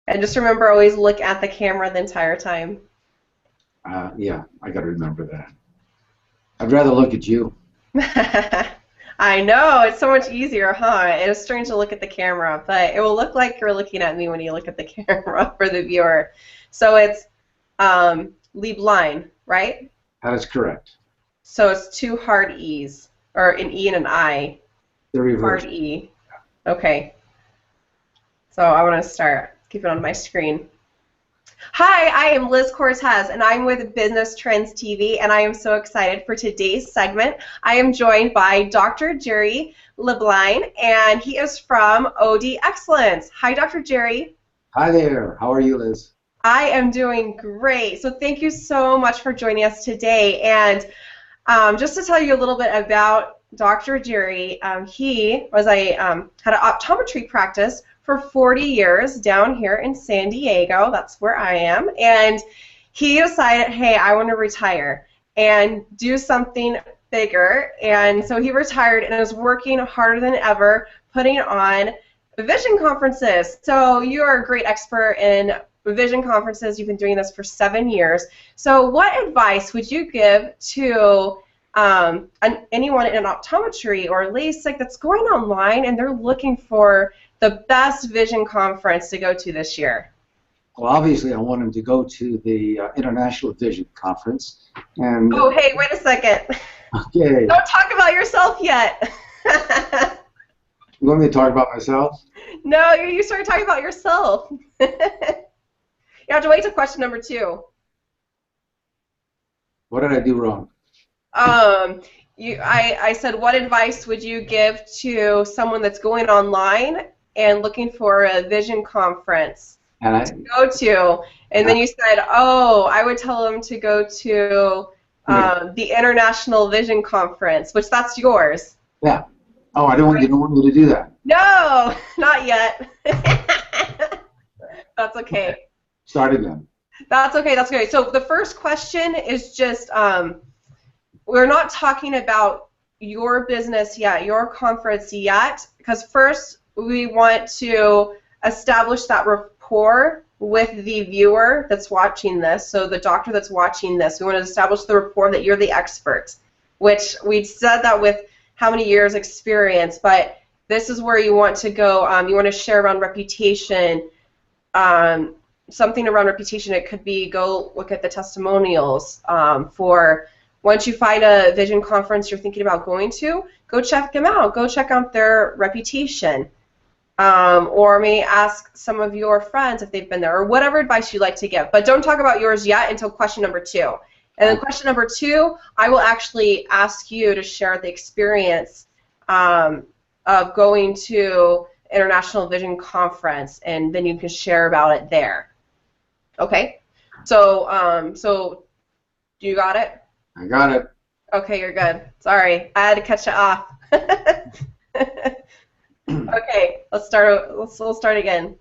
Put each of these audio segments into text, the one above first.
And just remember, always look at the camera the entire time. Yeah, I got to remember that. I'd rather look at you. I know, it's so much easier, huh? It is strange to look at the camera, but it will look like you're looking at me when you look at the camera for the viewer. So it's Lieblein, right? That is correct. So it's two hard E's, or an E and an I. The reverse. Hard E. Okay. So I want to start. Keep it on my screen. Hi, I am Liz Cortez, and I'm with Business Trends TV, and I am so excited for today's segment. I am joined by Dr. Jerry Lieblein, and he is from OD Excellence. Hi, Dr. Jerry. Hi there. How are you, Liz? I am doing great. So thank you so much for joining us today. And just to tell you a little bit about Dr. Jerry, he was had an optometry practice for 40 years down here in San Diego. That's where I am. And he decided, hey, I want to retire and do something bigger. And so he retired and is working harder than ever, putting on vision conferences. So you are a great expert in vision conferences. You've been doing this for 7 years. So what advice would you give to anyone in optometry or LASIK that's going online and they're looking for the best vision conference to go to this year? Well, obviously, I want him to go to the International Vision Conference. And oh, hey, wait a second. okay, Don't talk about yourself yet. you want me to talk about myself? No, you started talking about yourself. You have to wait to question number 2. What did I do wrong? I said, what advice would you give to someone that's going online and looking for a vision conference And to go to? And then you said, oh, I would tell them to go to the International Vision Conference, which that's yours. yeah. Oh, I don't. You don't want me to do that. No, not yet. That's okay. Start again. That's okay. That's okay. So the first question is just, we're not talking about your business yet, your conference yet, because first we want to establish that rapport with the viewer that's watching this, so the doctor that's watching this. We want to establish the rapport that you're the expert, which we said that with how many years experience, but this is where you want to go. You want to share around reputation, something around reputation. It could be go look at the testimonials for once you find a vision conference you're thinking about going to, go check them out. Go check out their reputation. Or may ask some of your friends if they've been there, or whatever advice you like to give. But don't talk about yours yet until question number 2. And then question number 2, I will actually ask you to share the experience of going to International Vision Conference, and then you can share about it there. Okay? So, so you got it? I got it. Okay, you're good. Sorry, I had to catch it off. Okay, let's start again.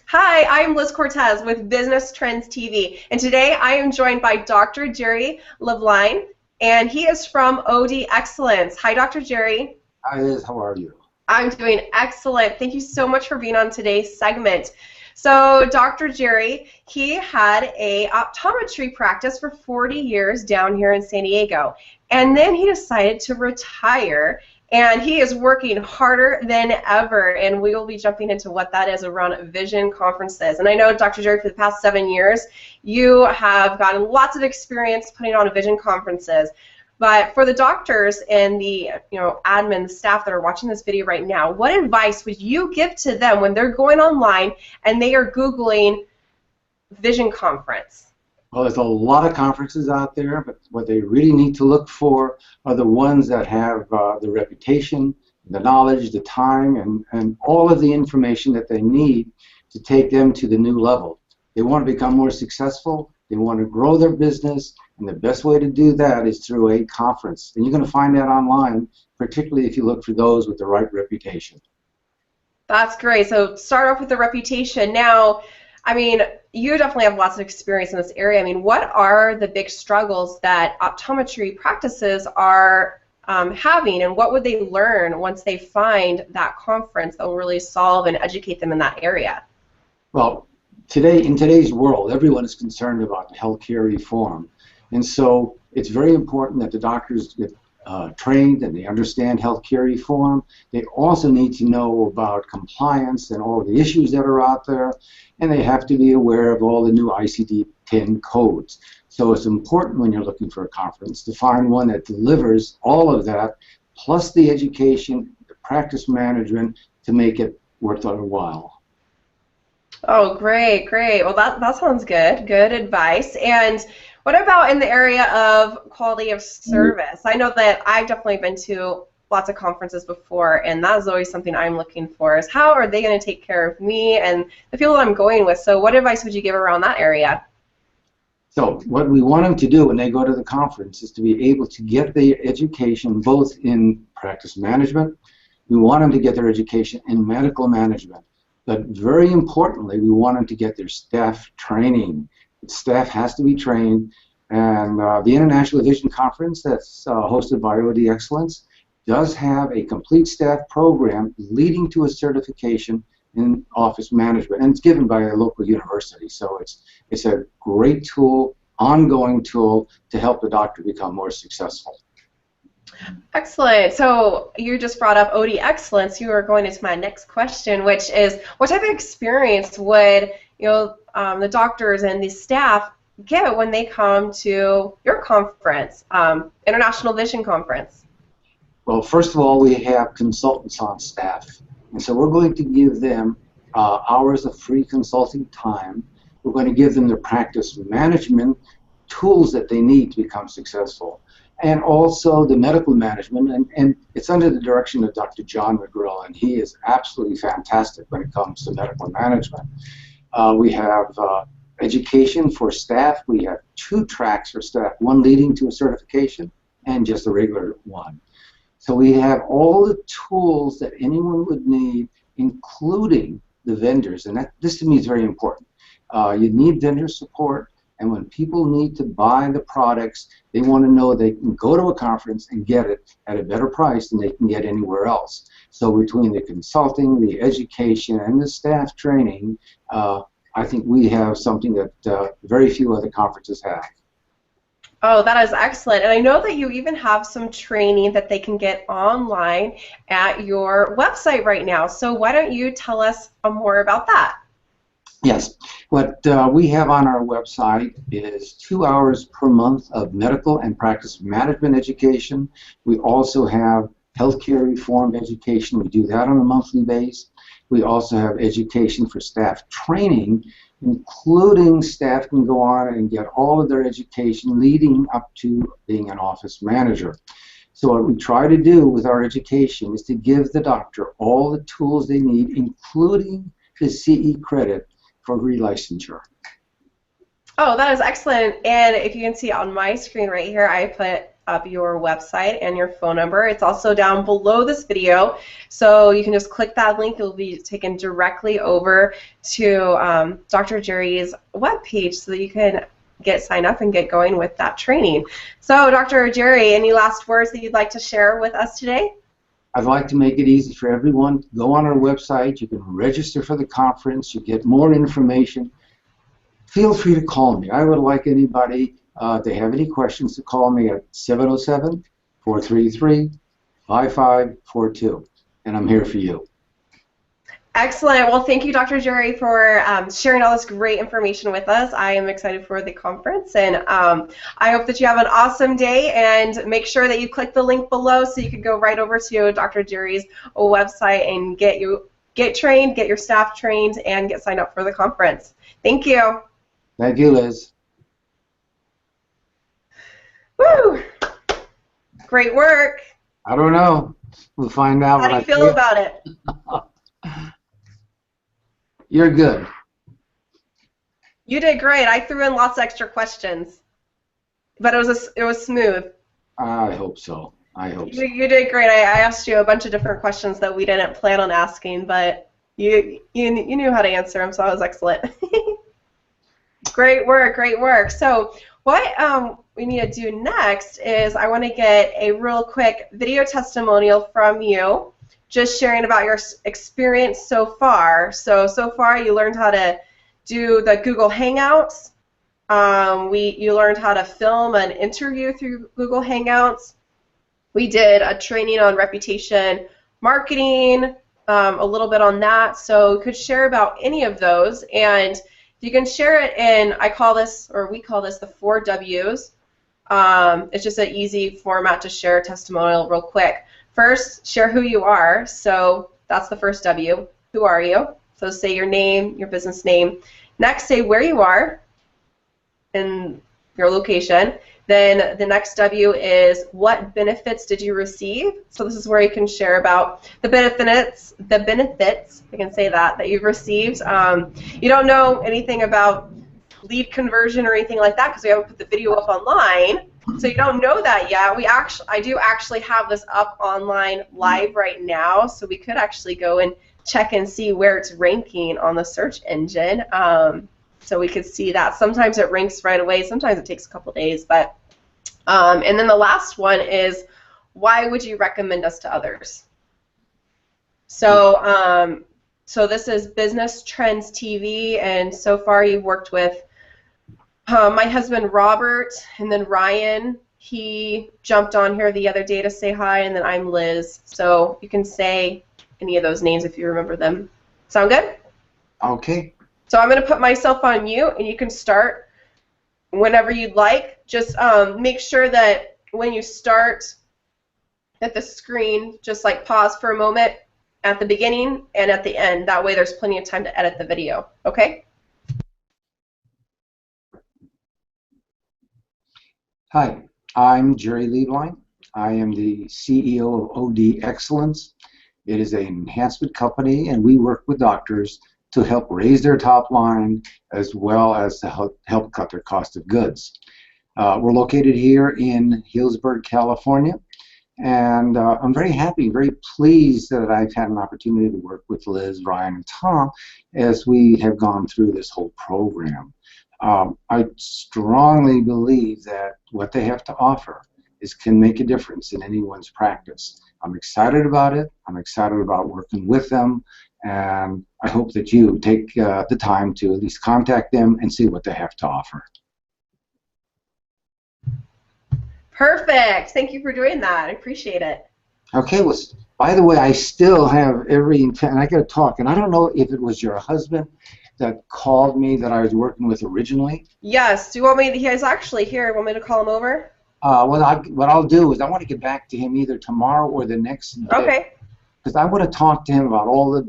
Hi, I'm Liz Cortez with Business Trends TV, and today I am joined by Dr. Jerry Lieblein, and he is from OD Excellence. Hi, Dr. Jerry. Hi, Liz. How are you? I'm doing excellent. Thank you so much for being on today's segment. So Dr. Jerry, he had a optometry practice for 40 years down here in San Diego, and then he decided to retire, and he is working harder than ever, and we will be jumping into what that is around vision conferences. And I know, Dr. Jerry, for the past 7 years, you have gotten lots of experience putting on vision conferences. But for the doctors and the admin, the staff that are watching this video right now, what advice would you give to them when they're going online and they are Googling vision conference? Well, there's a lot of conferences out there, but what they really need to look for are the ones that have the reputation, the knowledge, the time, and all of the information that they need to take them to the new level. They want to become more successful. They want to grow their business, and the best way to do that is through a conference. And you're going to find that online, particularly if you look for those with the right reputation. That's great. So start off with the reputation. Now, I mean, you definitely have lots of experience in this area. I mean, what are the big struggles that optometry practices are having, and what would they learn once they find that conference that will really solve and educate them in that area? Well, in today's world, everyone is concerned about healthcare reform, and so it's very important that the doctors get trained and they understand healthcare reform. They also need to know about compliance and all the issues that are out there, and they have to be aware of all the new ICD-10 codes. So it's important when you're looking for a conference to find one that delivers all of that, plus the education, the practice management to make it worth our while. Oh, great, great. Well, that sounds good. Good advice. And what about in the area of quality of service? I know that I've definitely been to lots of conferences before, and that is always something I'm looking for, is how are they going to take care of me and the people that I'm going with? So what advice would you give around that area? So what we want them to do when they go to the conference is to be able to get their education both in practice management. We want them to get their education in medical management. But very importantly, we want them to get their staff training. Staff has to be trained. And the International Vision Conference that's hosted by OD Excellence does have a complete staff program leading to a certification in office management, and it's given by a local university. So it's a great tool, ongoing tool to help the doctor become more successful. Excellent. So you just brought up OD Excellence. You are going into my next question, which is, what type of experience would the doctors and the staff get when they come to your conference, International Vision Conference? Well, first of all, we have consultants on staff. And so we're going to give them hours of free consulting time. We're going to give them the practice management tools that they need to become successful, and also the medical management. And it's under the direction of Dr. John McGrill, and he is absolutely fantastic when it comes to medical management. We have education for staff. We have 2 tracks for staff, one leading to a certification and just a regular one. So we have all the tools that anyone would need, including the vendors, and this to me is very important. You need vendor support, and when people need to buy the products, they want to know they can go to a conference and get it at a better price than they can get anywhere else. So between the consulting, the education, and the staff training, I think we have something that very few other conferences have. Oh, that is excellent. And I know that you even have some training that they can get online at your website right now. So why don't you tell us more about that? Yes. What we have on our website is 2 hours per month of medical and practice management education. We also have healthcare reform education. We do that on a monthly basis. We also have education for staff training, including staff can go on and get all of their education leading up to being an office manager. So what we try to do with our education is to give the doctor all the tools they need, including the CE credit for relicensure. Oh, that is excellent. And if you can see on my screen right here, I put up your website and your phone number. It's also down below this video, so you can just click that link. You'll be taken directly over to Dr. Jerry's webpage so that you can sign up and get going with that training. So, Dr. Jerry, any last words that you'd like to share with us today? I'd like to make it easy for everyone. Go on our website. You can register for the conference. You get more information. Feel free to call me. I would like anybody, if they have any questions, to call me at 707-433-5542. And I'm here for you. Excellent. Well, thank you, Dr. Jerry, for sharing all this great information with us. I am excited for the conference, and I hope that you have an awesome day, and make sure that you click the link below so you can go right over to Dr. Jerry's website and get trained, get your staff trained, and get signed up for the conference. Thank you. Thank you, Liz. Woo! Great work. I don't know. We'll find out. How do you feel about it? You're good. You did great. I threw in lots of extra questions, but it was smooth. I hope so. I hope so. You did great. I asked you a bunch of different questions that we didn't plan on asking, but you knew how to answer them, so that was excellent. Great work, great work. So what we need to do next is I want to get a real quick video testimonial from you, just sharing about your experience so far. So far you learned how to do the Google Hangouts. You learned how to film an interview through Google Hangouts. We did a training on reputation marketing, a little bit on that. So you could share about any of those, and you can share it in, we call this the 4 W's. It's just an easy format to share a testimonial real quick. First, share who you are. So that's the first W. Who are you? So say your name, your business name. Next, say where you are in your location. Then the next W is what benefits did you receive? So this is where you can share about the benefits, I can say that you've received. You don't know anything about lead conversion or anything like that because we haven't put the video up online. So you don't know that yet. I do actually have this up online live right now, so we could actually go and check and see where it's ranking on the search engine. So we could see that. Sometimes it ranks right away. Sometimes it takes a couple days. But and then the last one is, why would you recommend us to others? So so this is Business Trends TV, and so far you've worked with my husband Robert, and then Ryan. He jumped on here the other day to say hi, and then I'm Liz. So you can say any of those names if you remember them. Sound good? Okay. So I'm going to put myself on mute, and you can start whenever you'd like. Just make sure that when you start at the screen, just like pause for a moment at the beginning and at the end. That way there's plenty of time to edit the video. Okay? Hi, I'm Jerry Lieblein. I am the CEO of OD Excellence. It is an enhancement company, and we work with doctors to help raise their top line as well as to help cut their cost of goods. We're located here in Healdsburg, California, and I'm very happy, very pleased that I've had an opportunity to work with Liz, Ryan, and Tom as we have gone through this whole program. I strongly believe that what they have to offer can make a difference in anyone's practice. I'm excited about it. I'm excited about working with them, and I hope that you take the time to at least contact them and see what they have to offer. Perfect. Thank you for doing that. I appreciate it. Okay, well, by the way, I still have every intent, and I got to talk, and I don't know if it was your husband that called me that I was working with originally. Yes. Do you want me? He's actually here. Want me to call him over? What I'll do is I want to get back to him either tomorrow or the next day. Okay. Because I want to talk to him about all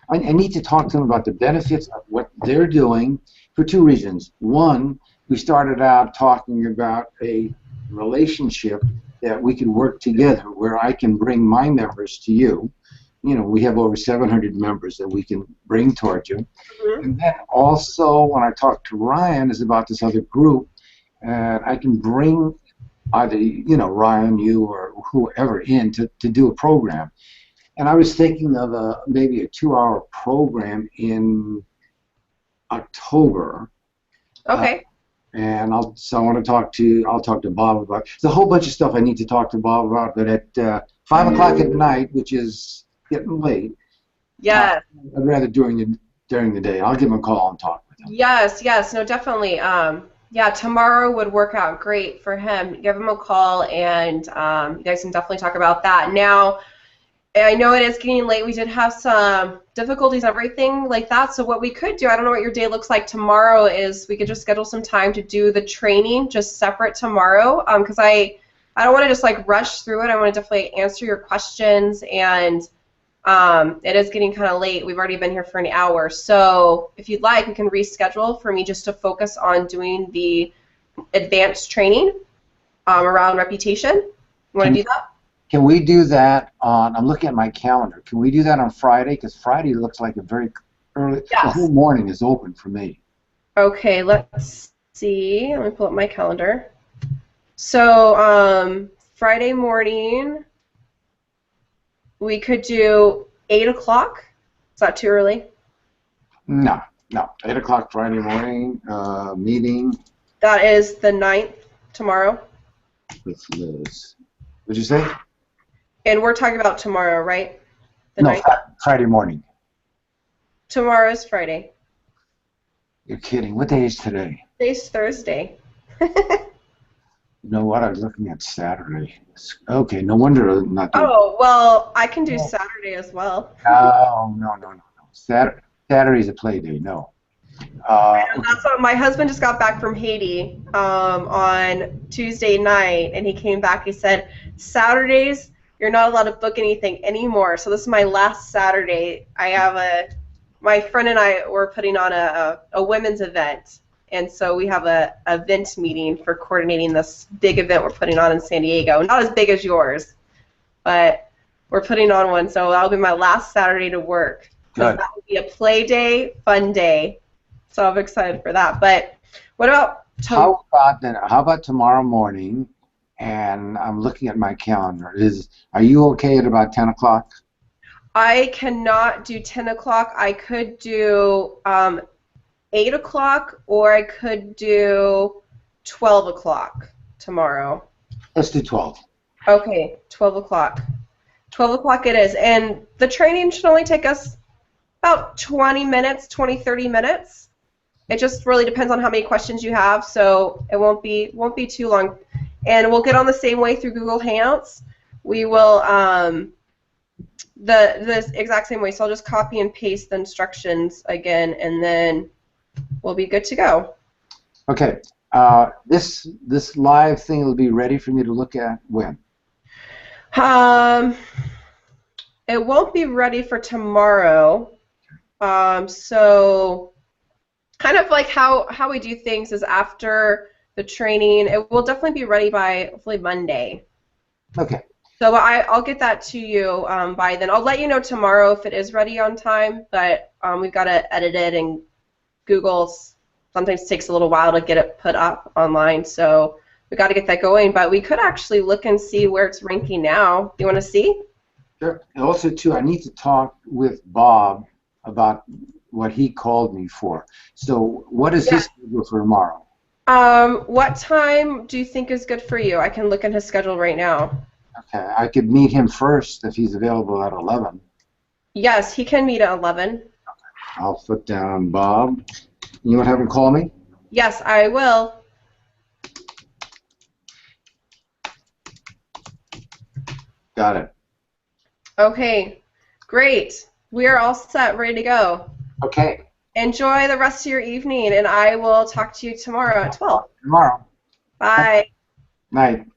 I need to talk to him about the benefits of what they're doing for 2 reasons. One, we started out talking about a relationship that we could work together where I can bring my members to you. You know, we have over 700 members that we can bring towards you. Mm-hmm. And then also when I talk to Ryan is about this other group, and I can bring either, you know, Ryan, you, or whoever in to do a program. And I was thinking of maybe a 2-hour program in October. Okay. And I want to talk to Bob about. There's a whole bunch of stuff I need to talk to Bob about, but at 5 o'clock at night, which is getting late. Yeah. I'd rather during the day. I'll give him a call and talk with him. Yes, no, definitely. Yeah, tomorrow would work out great for him. Give him a call, and you guys can definitely talk about that. Now, I know it is getting late. We did have some difficulties and everything like that, so what we could do, I don't know what your day looks like tomorrow, is we could just schedule some time to do the training just separate tomorrow, because I don't want to just like rush through it. I want to definitely answer your questions, and it is getting kind of late. We've already been here for an hour, so if you'd like, we can reschedule for me just to focus on doing the advanced training around reputation. You want to do that? Can we do that on, I'm looking at my calendar, can we do that on Friday? Because Friday looks like a very early, yes. The whole morning is open for me. Okay, let's see. Let me pull up my calendar. So Friday morning, we could do 8 o'clock. Is that too early? No. 8 o'clock Friday morning, meeting. That is the 9th, tomorrow. With Liz. What'd you say? And we're talking about tomorrow, right? No, Friday morning. Tomorrow's Friday. You're kidding. What day is today? Today's Thursday. You know what? I was looking at Saturday. Okay, no wonder I'm not doing. Oh, well, I can do No, Saturday as well. no. Saturday's a play day. No. And Okay. that's what my husband just got back from Haiti on Tuesday night, and he came back. He said, Saturdays, you're not allowed to book anything anymore. So this is my last Saturday. My friend and I were putting on a women's event, and so we have a event meeting for coordinating this big event we're putting on in San Diego. Not as big as yours, but we're putting on one, so that'll be my last Saturday to work. Because Good. that will be a play day, fun day. So I'm excited for that. But what about How about tomorrow morning? And I'm looking at my calendar. Are you okay at about 10 o'clock? I cannot do 10 o'clock. I could do 8 o'clock, or I could do 12 o'clock tomorrow. Let's do 12. Okay, 12 o'clock. 12 o'clock it is. And the training should only take us about 20 minutes, 20, 30 minutes. It just really depends on how many questions you have, so it won't be too long. And we'll get on the same way through Google Hangouts. We will the exact same way. So I'll just copy and paste the instructions again, and then we'll be good to go. Okay. This live thing will be ready for me to look at when? It won't be ready for tomorrow. So kind of like how we do things is after the training. It will definitely be ready by hopefully Monday. Okay. So I'll get that to you by then. I'll let you know tomorrow if it is ready on time, but we've got to edit it, and Google sometimes takes a little while to get it put up online, so we've got to get that going. But we could actually look and see where it's ranking now. Do you want to see? Sure. And also, too, I need to talk with Bob about what he called me for. So what is his schedule for tomorrow? What time do you think is good for you? I can look in his schedule right now. Okay, I could meet him first if he's available at 11. Yes, he can meet at 11. I'll put down Bob. You want to have him call me? Yes, I will. Got it. Okay, great. We are all set, ready to go. Okay. Enjoy the rest of your evening, and I will talk to you tomorrow at 12. Tomorrow. Bye. Night.